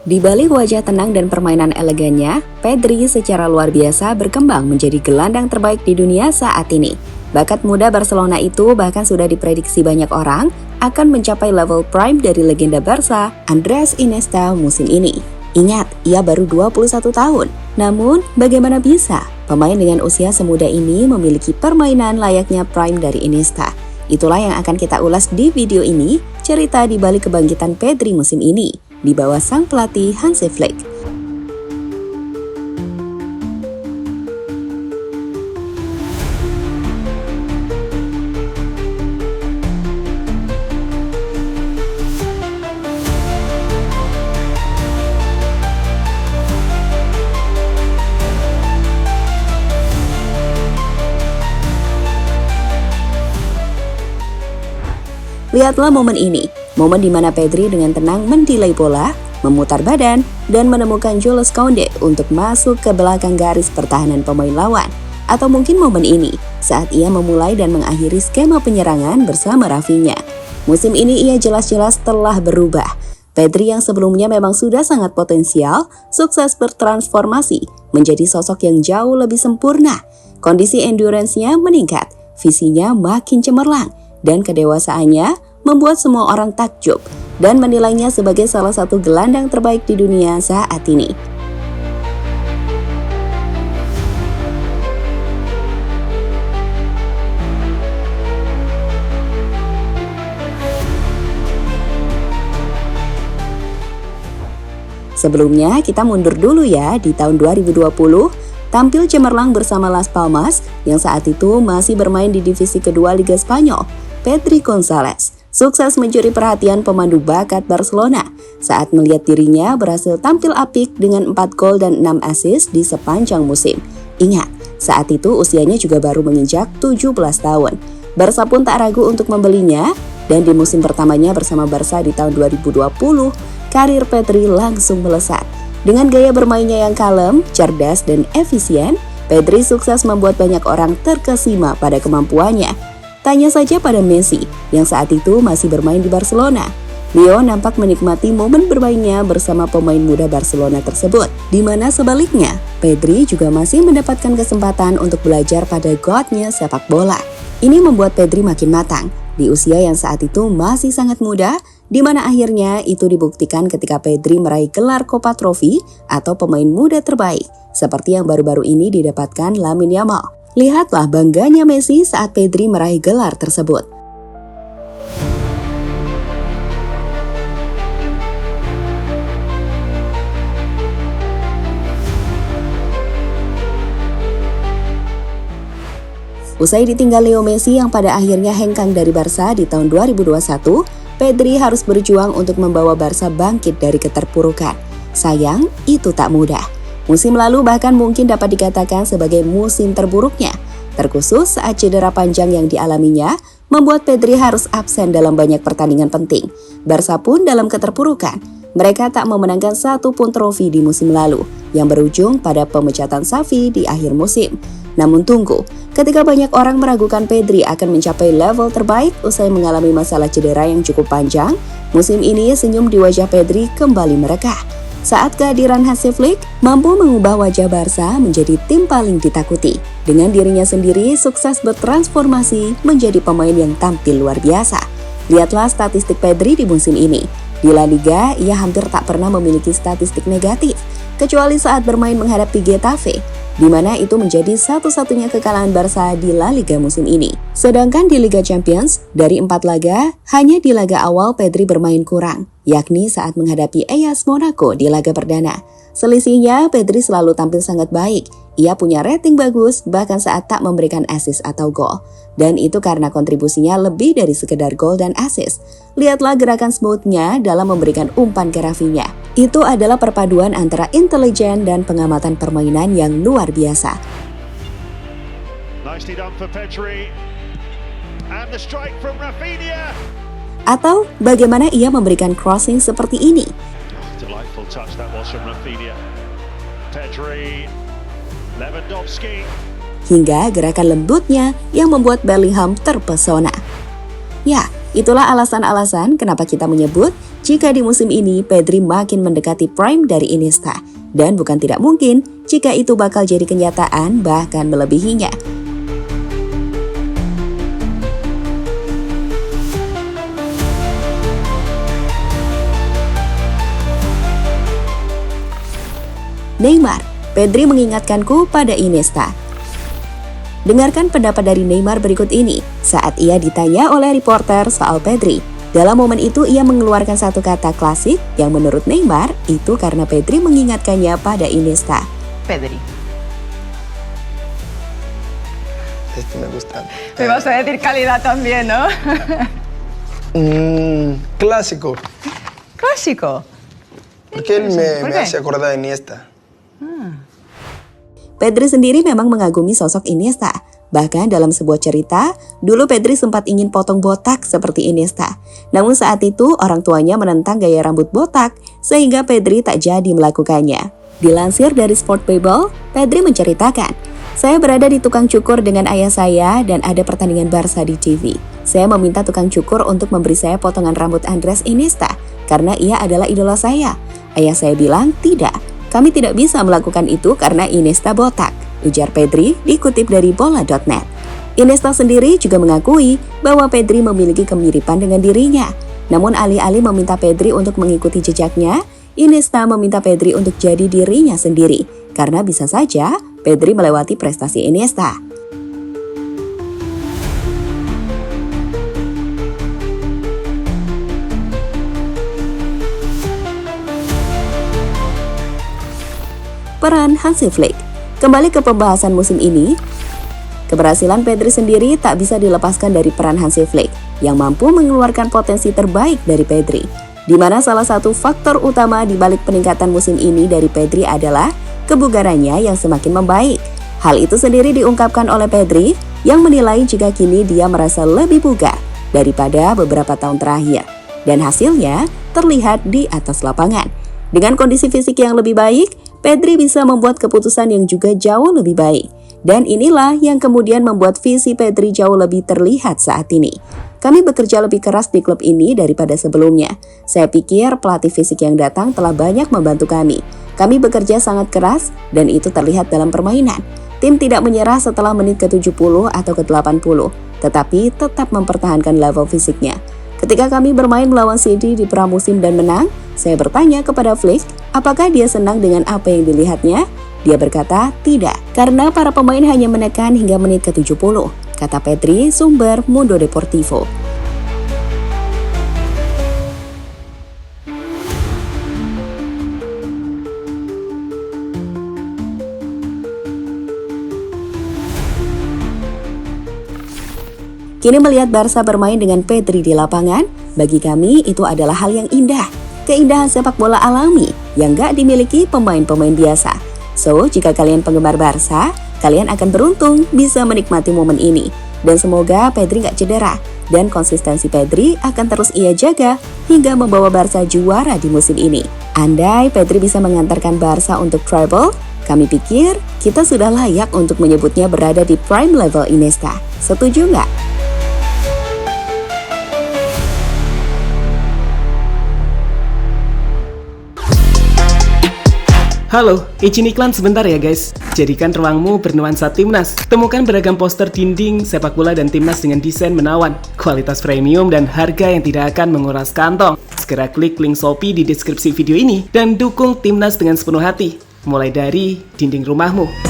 Di balik wajah tenang dan permainan elegannya, Pedri secara luar biasa berkembang menjadi gelandang terbaik di dunia saat ini. Bakat muda Barcelona itu bahkan sudah diprediksi banyak orang akan mencapai level prime dari legenda Barca, Andres Iniesta musim ini. Ingat, ia baru 21 tahun. Namun, bagaimana bisa pemain dengan usia semuda ini memiliki permainan layaknya prime dari Iniesta? Itulah yang akan kita ulas di video ini, cerita di balik kebangkitan Pedri musim ini, di bawah sang pelatih Hansi Flick. Lihatlah momen ini, momen di mana Pedri dengan tenang mendelay bola, memutar badan, dan menemukan Jules Koundé untuk masuk ke belakang garis pertahanan pemain lawan. Atau mungkin momen ini, saat ia memulai dan mengakhiri skema penyerangan bersama Rafinha. Musim ini ia jelas-jelas telah berubah. Pedri yang sebelumnya memang sudah sangat potensial, sukses bertransformasi menjadi sosok yang jauh lebih sempurna. Kondisi endurance-nya meningkat, visinya makin cemerlang, dan kedewasaannya membuat semua orang takjub dan menilainya sebagai salah satu gelandang terbaik di dunia saat ini. Sebelumnya kita mundur dulu ya, di tahun 2020 tampil cemerlang bersama Las Palmas yang saat itu masih bermain di divisi kedua Liga Spanyol. Pedri González sukses mencuri perhatian pemandu bakat Barcelona saat melihat dirinya berhasil tampil apik dengan 4 gol dan 6 assist di sepanjang musim. Ingat, saat itu usianya juga baru menginjak 17 tahun. Barca pun tak ragu untuk membelinya, dan di musim pertamanya bersama Barca di tahun 2020, karir Pedri langsung melesat. Dengan gaya bermainnya yang kalem, cerdas, dan efisien, Pedri sukses membuat banyak orang terkesima pada kemampuannya. Tanya saja pada Messi, yang saat itu masih bermain di Barcelona. Leo nampak menikmati momen bermainnya bersama pemain muda Barcelona tersebut, di mana sebaliknya, Pedri juga masih mendapatkan kesempatan untuk belajar pada godnya sepak bola. Ini membuat Pedri makin matang, di usia yang saat itu masih sangat muda, di mana akhirnya itu dibuktikan ketika Pedri meraih gelar Copa Trophy atau pemain muda terbaik, seperti yang baru-baru ini didapatkan Lamine Yamal. Lihatlah bangganya Messi saat Pedri meraih gelar tersebut. Usai ditinggal Leo Messi yang pada akhirnya hengkang dari Barca di tahun 2021, Pedri harus berjuang untuk membawa Barca bangkit dari keterpurukan. Sayang, itu tak mudah. Musim lalu bahkan mungkin dapat dikatakan sebagai musim terburuknya, terkhusus saat cedera panjang yang dialaminya membuat Pedri harus absen dalam banyak pertandingan penting. Barca pun dalam keterpurukan. Mereka tak memenangkan satu pun trofi di musim lalu, yang berujung pada pemecatan Xavi di akhir musim. Namun tunggu, ketika banyak orang meragukan Pedri akan mencapai level terbaik usai mengalami masalah cedera yang cukup panjang, musim ini senyum di wajah Pedri kembali merekah. Saat kehadiran Hansi Flick mampu mengubah wajah Barca menjadi tim paling ditakuti. Dengan dirinya sendiri sukses bertransformasi menjadi pemain yang tampil luar biasa. Lihatlah statistik Pedri di musim ini. Di La Liga, ia hampir tak pernah memiliki statistik negatif, kecuali saat bermain menghadapi Getafe, di mana itu menjadi satu-satunya kekalahan Barca di La Liga musim ini. Sedangkan di Liga Champions, dari 4 laga, hanya di laga awal Pedri bermain kurang, yakni saat menghadapi AS Monaco di laga perdana. Selisihnya, Pedri selalu tampil sangat baik. Ia punya rating bagus, bahkan saat tak memberikan assist atau gol. Dan itu karena kontribusinya lebih dari sekedar gol dan assist. Lihatlah gerakan smooth-nya dalam memberikan umpan ke Rafinha. Itu adalah perpaduan antara intelijen dan pengamatan permainan yang luar biasa. Nicely done for Pedri. And the strike from Rafinha. Atau bagaimana ia memberikan crossing seperti ini. Delightful touch that was from Rafinha. Pedri, Lewandowski. Hingga gerakan lembutnya yang membuat Bellingham terpesona. Ya, Itulah alasan-alasan kenapa kita menyebut jika di musim ini Pedri makin mendekati prime dari Iniesta. Dan bukan tidak mungkin jika itu bakal jadi kenyataan bahkan melebihinya. Neymar, Pedri mengingatkanku pada Iniesta. Dengarkan pendapat dari Neymar berikut ini saat ia ditanya oleh reporter soal Pedri. Dalam momen itu ia mengeluarkan satu kata klasik yang menurut Neymar itu karena Pedri mengingatkannya pada Iniesta. Pedri. Me gusta. Me vas a decir calidad también, ¿no? Clásico. Clásico. Porque él ¿Por me qué? hace acordar de Iniesta. Pedri sendiri memang mengagumi sosok Iniesta. Bahkan dalam sebuah cerita, dulu Pedri sempat ingin potong botak seperti Iniesta. Namun saat itu orang tuanya menentang gaya rambut botak, sehingga Pedri tak jadi melakukannya. Dilansir dari Sport Bible, Pedri menceritakan, "Saya berada di tukang cukur dengan ayah saya dan ada pertandingan Barca di TV. Saya meminta tukang cukur untuk memberi saya potongan rambut Andres Iniesta, karena ia adalah idola saya. Ayah saya bilang, tidak. Kami tidak bisa melakukan itu karena Iniesta botak," ujar Pedri dikutip dari bola.net. Iniesta sendiri juga mengakui bahwa Pedri memiliki kemiripan dengan dirinya. Namun alih-alih meminta Pedri untuk mengikuti jejaknya, Iniesta meminta Pedri untuk jadi dirinya sendiri. Karena bisa saja Pedri melewati prestasi Iniesta. Peran Hansi Flick. Kembali ke pembahasan musim ini, keberhasilan Pedri sendiri tak bisa dilepaskan dari peran Hansi Flick yang mampu mengeluarkan potensi terbaik dari Pedri, di mana salah satu faktor utama di balik peningkatan musim ini dari Pedri adalah kebugarannya yang semakin membaik. Hal itu sendiri diungkapkan oleh Pedri yang menilai jika kini dia merasa lebih bugar daripada beberapa tahun terakhir, dan hasilnya terlihat di atas lapangan. Dengan kondisi fisik yang lebih baik, Pedri bisa membuat keputusan yang juga jauh lebih baik. Dan inilah yang kemudian membuat visi Pedri jauh lebih terlihat saat ini. Kami bekerja lebih keras di klub ini daripada sebelumnya. Saya pikir pelatih fisik yang datang telah banyak membantu kami. Kami bekerja sangat keras dan itu terlihat dalam permainan. Tim tidak menyerah setelah menit ke-70 atau ke-80, tetapi tetap mempertahankan level fisiknya. Ketika kami bermain melawan City di pramusim dan menang, saya bertanya kepada Flick, apakah dia senang dengan apa yang dilihatnya? Dia berkata, tidak, karena para pemain hanya menekan hingga menit ke-70, kata Pedri, sumber Mundo Deportivo. Kini melihat Barca bermain dengan Pedri di lapangan, bagi kami itu adalah hal yang indah. Keindahan sepak bola alami yang gak dimiliki pemain-pemain biasa. So, jika kalian penggemar Barca, kalian akan beruntung bisa menikmati momen ini. Dan semoga Pedri gak cedera. Dan konsistensi Pedri akan terus ia jaga hingga membawa Barca juara di musim ini. Andai Pedri bisa mengantarkan Barca untuk treble, kami pikir kita sudah layak untuk menyebutnya berada di prime level Iniesta. Setuju nggak? Halo, izin iklan sebentar ya guys. Jadikan ruangmu bernuansa timnas. Temukan beragam poster dinding, sepak bola dan timnas dengan desain menawan, kualitas premium dan harga yang tidak akan menguras kantong. Segera klik link Shopee di deskripsi video ini dan dukung timnas dengan sepenuh hati. Mulai dari dinding rumahmu.